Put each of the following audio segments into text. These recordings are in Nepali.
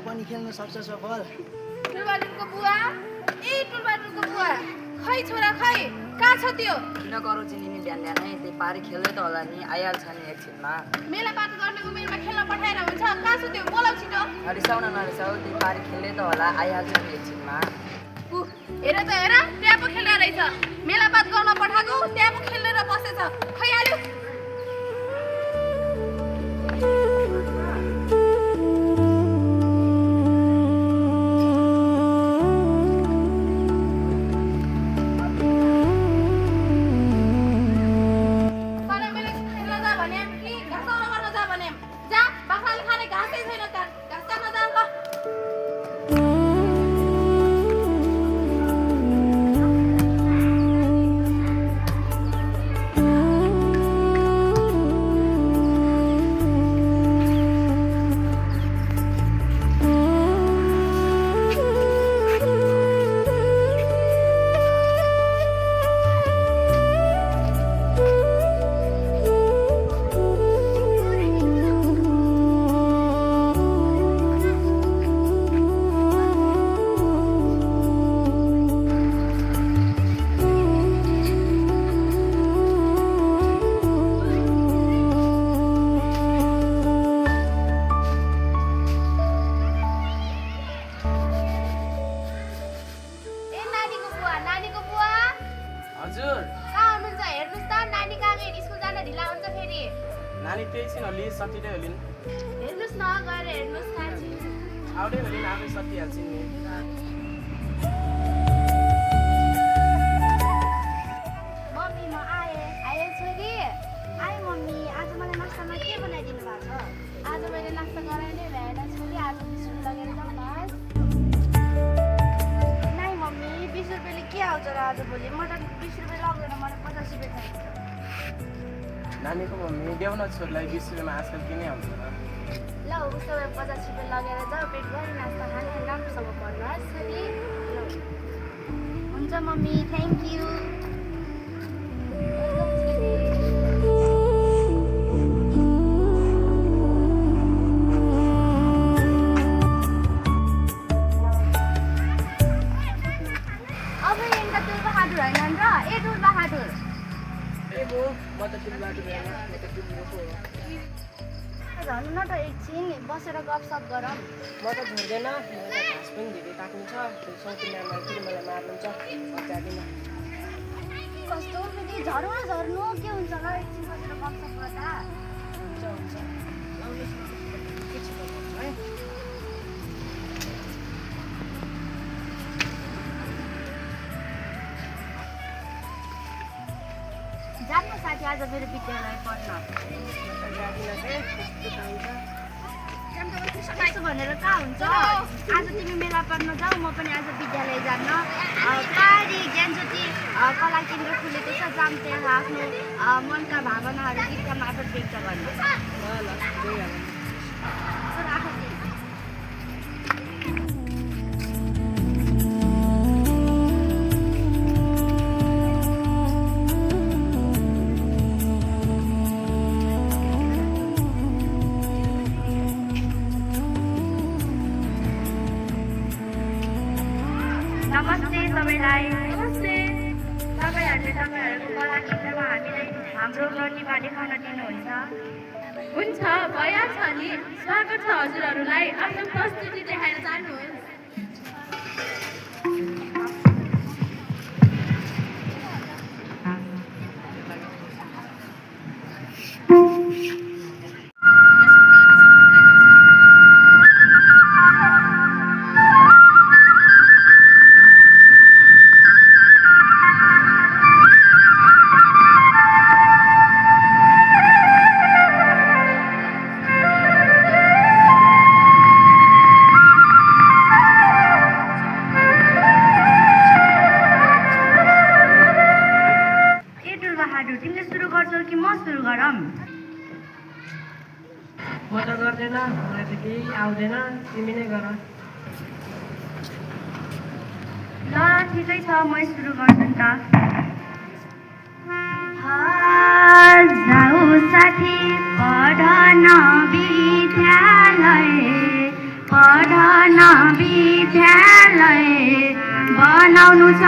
पनि खेल्न सक्छ सफल। टुलबहादुरको बुवा, ए टुलबहादुरको बुवा, खै छोरा खै, कहाँ छ त्यो? किन गरौ चिनिनी बिहान बिहानै त्यही पारी खेल्दै त होला नि, आइहाल्छ नि एकछिनमा। मेलापात गर्नेको बेरमा खेल्न पठाएर हुन्छ, कहाँ छ त्यो? बोलाउ छिटो। नरिसाउ न नरिसाउ, त्यही पारी खेल्दै त होला, आइहाल्छ नि एकछिनमा। हेर त हेर, त्यहाँ पो खेल्न रहेछ। मेलापात गर्न पठाएको, त्यहाँ पो खेल्नेर बसेछ। खै आलु। नानी त्यही छिन् अलि सकिँदै होलिन्। हेर्नुस् न गएर हेर्नुस् कहाँ छिन्। आउँदै होलिन् आफै सकिहाल्छिन् नि। मम्मी म आएँ छोरी आएँ मम्मी। आज मलाई नास्तामा के बनाइदिनु भएको छ? आज मैले नास्ता गराइ नै भएन छोरी, आज 20 रुपियाँ लगेर जाउँ न। नाइ मम्मी 20 रुपियाँले के आउँछ र आजभोलि? म त 20 रुपियाँ लाग्दैन, मलाई 50 रुपियाँ चाहिन्छ। नानीको मम्मी देऊ न छोरीलाई 20 रुपियाँमा आजकल किनै आउँछ र। ल उसो भए 50 रुपियाँ लगेर जाऊ, पेट भरि नास्ता खाने, राम्रोसँग पढ्नुहोस् छोरी। हुन्छ मम्मी, थ्याङ्क यू। अब यिनका टुलबहादुर होइनन् र? ए टुलबहादुर म त टुलबहादुर होइन, म त टुलबहादुर हो। झर्नु न त एकछिन, बसेर गफसफ गरौँ। म त झर्दैन, मलाई त घाँस पनि धेरै काट्नु छ। सौतिनी आमाले फेरि मलाई मार्नुहुन्छ, हत्यादिन। कस्तो फेरि झर्नु न झर्नु, के हुन्छ र एकछिन बसेर गफसफ गर्दा? हुन्छ हुन्छ आउनुहोस् न, एकछिन गर्छु है। जानु साथी आज मेरो विद्यालय पढ्न। त्यसो भनेर कहाँ हुन्छ? आज तिमी मेला पढ्न जाऊ, म पनि आज विद्यालय जान्न। पारी ज्ञानज्योति कला केन्द्र खुलेको छ, जाम त्यहाँ आफ्नो मनका भावनाहरू गीतका मार्फत व्यक्त गर्न। नमस्ते तपाईँलाई। नमस्ते। तपाईँहरूले तपाईँहरूको कला केन्द्रमा हामीलाई हाम्रो प्रतिभा देखाउन दिनुहुन्छ? हुन्छ, भइहाल्छ नि। स्वागत छ हजुरहरूलाई। आफ्नो प्रस्तुति देखाएर जानुहोस्। तिमीले सुरु गर्छौ कि म सुरु गरौँ? म त गर्दैन, मलाई त केही आउँदैन, तिमी नै गर। ल ठिकै छ, म सुरु गर्छु नि त। जाऊ साथी पढन विद्यालय, पढन गर्न विद्यालय बनाउनु छ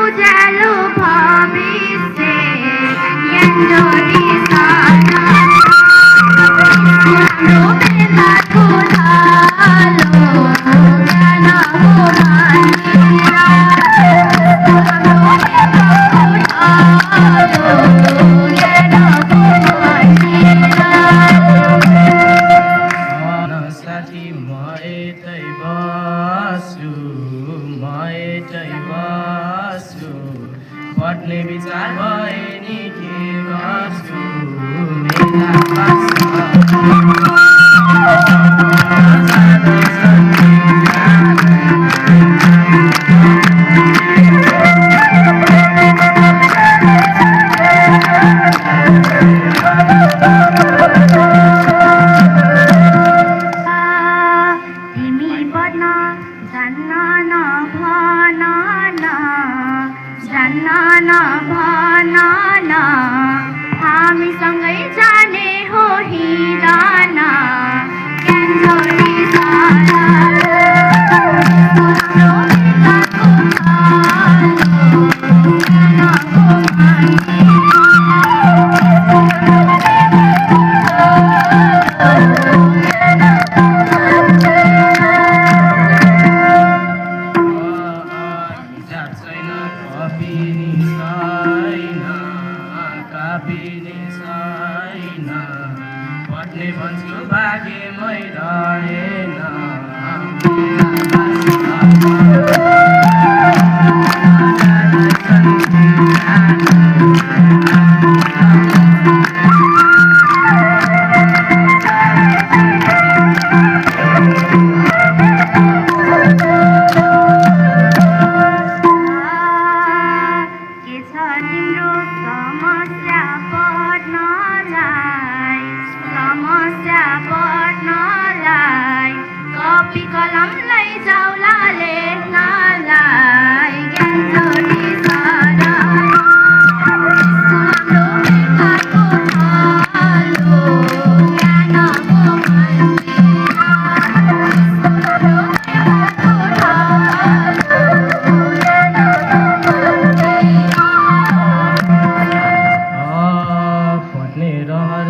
उज्यालो भविष्य ज्ञानज्योति हाम्रो बेलाको थालो ज्ञानको मन्दिर हाम्रो बेलाको थालो ज्ञानको साथी म यतै बस्छु पढ्ने विचार भए नि के गर्छु मेरा हामीसँगै जाने हो हिराना ज्ञानज्योति पढ्ने भन्छु भाग्यमै रहेन कपी कलम लैजाउला लेख्नलाई ज्ञानज्योति सारा हाम्रो बेलाको थालो ज्ञानको मन्दिर हाम्रो बेलाको थालो ज्ञानको मन्दिर पढ्ने रहर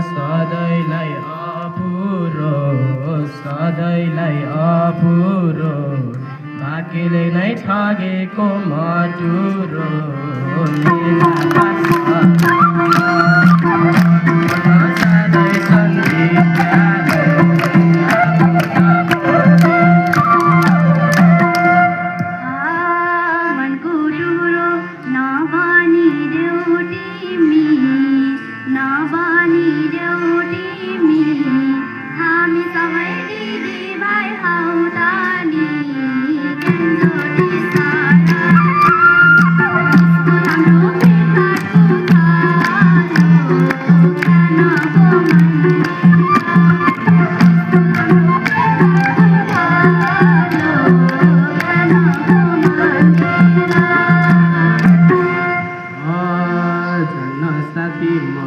सधैँलाई अपुरो भाग्यले नै ठगेको मटुरो मनको डुरो नबनिदेऊ तिमी हामी सबै दिदी भाइ हौ त नि ज्ञानज्योति सारा हाम्रो बेलाको थालो ज्ञानको मन्दिर हाम्रो बेलाको थालो ज्ञानको मन्दिर साथी म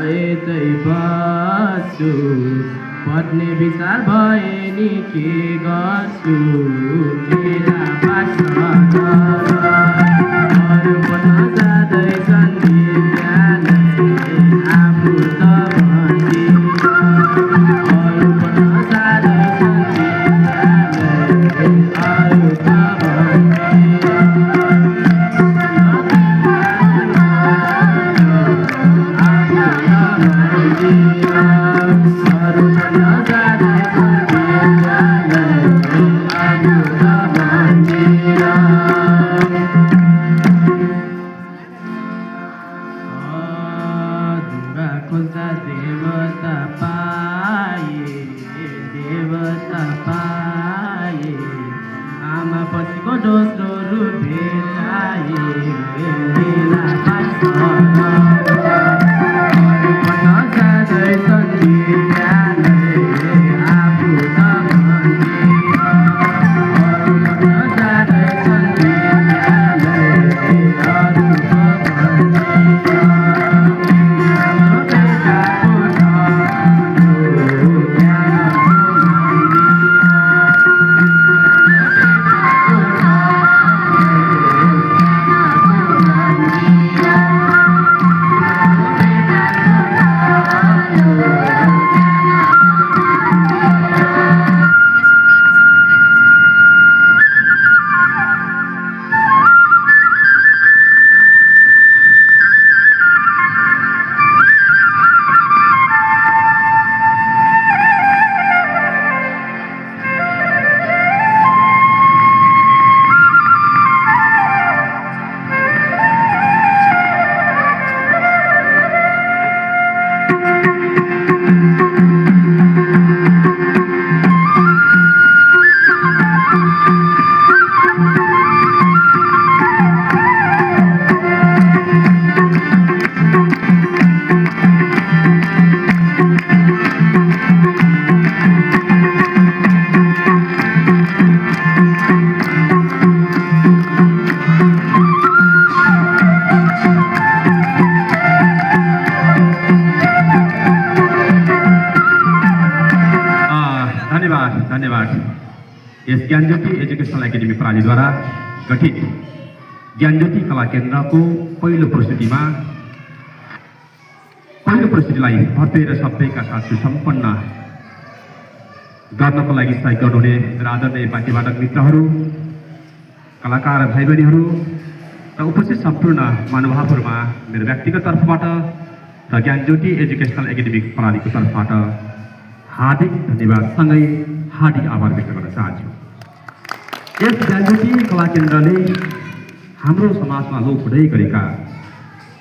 यतै बस्छु पढ्ने विचार भए नि के गर्छु मेरा अरू पढ्न जाँदैछन् विद्यालय आफू त भनिदिनु अरू पढ्न जाँदैछन् विद्यालय अरू त धन्यवाद धन्यवाद। यस ज्ञानज्योति एजुकेसनल एकाडेमी प्रणालीद्वारा गठित ज्ञानज्योति कला केन्द्रको पहिलो प्रस्तुतिलाई भव्य र सभ्यका साथ सुसम्पन्न गर्नको लागि सहयोग गर्नुहुने आदरणीय पार्टीवादक मित्रहरू, कलाकार भाइ बहिनीहरू र उपस्थित सम्पूर्ण महानुभावहरूमा मेरो व्यक्तिगत तर्फबाट र ज्ञानज्योति एजुकेसनल एकाडेमिक प्रणालीको तर्फबाट हार्दिक धन्यवादसँगै हार्दिक आभार व्यक्त गर्न चाहन्छु। यस ज्ञानज्योति कला केन्द्रले हाम्रो समाजमा लोप हुँदै गरेका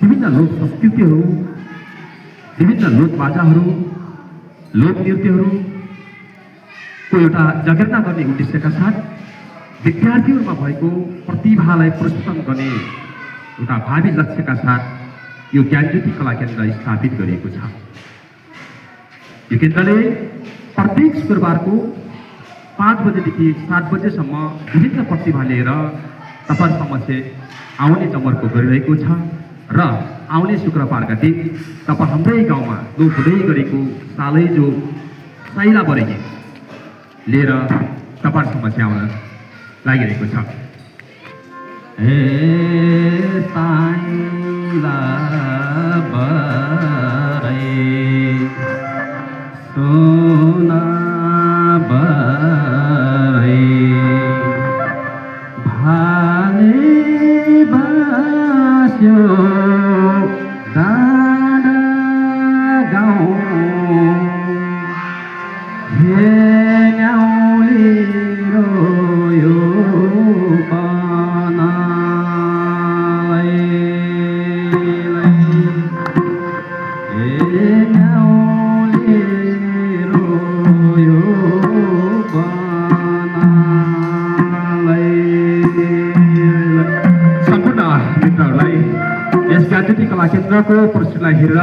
विभिन्न लोक संस्कृतिहरू, विभिन्न लोकबाजाहरू, लोकनृत्यहरूको एउटा जगेर्ना गर्ने उद्देश्यका साथ विद्यार्थीहरूमा भएको प्रतिभालाई प्रस्तुत गर्ने एउटा भावी लक्ष्यका साथ यो ज्ञानज्योति कला केन्द्र स्थापित गरिएको छ। यो केन्द्रले प्रत्येक शुक्रबारको 5 बजेदेखि 7 बजेसम्म विभिन्न प्रतिभा लिएर तपाईहरुसम्म आउने जमर्को गरिरहेको छ र आउने शुक्रबारका दिन तपाईं हाम्रै गाउँमा लोप हुँदै गरेको सालै जो साइला बरेगी लिएर तपाईहरुसम्म आउन लागिरहेको छ। हे साइला बरे सोना बरे भाले बास्यो दाना गाउँ हे न्याउली रोयो ज्ञानज्योति कला केन्द्रको प्रस्तुतिलाई हेरेर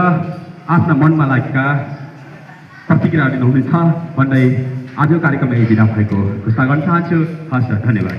आफ्ना मनमा लागेका प्रतिक्रिया दिनुहुनेछ भन्दै आजको कार्यक्रममा बिदा भएको घोषणा गर्न चाहन्छु। हस्, धन्यवाद।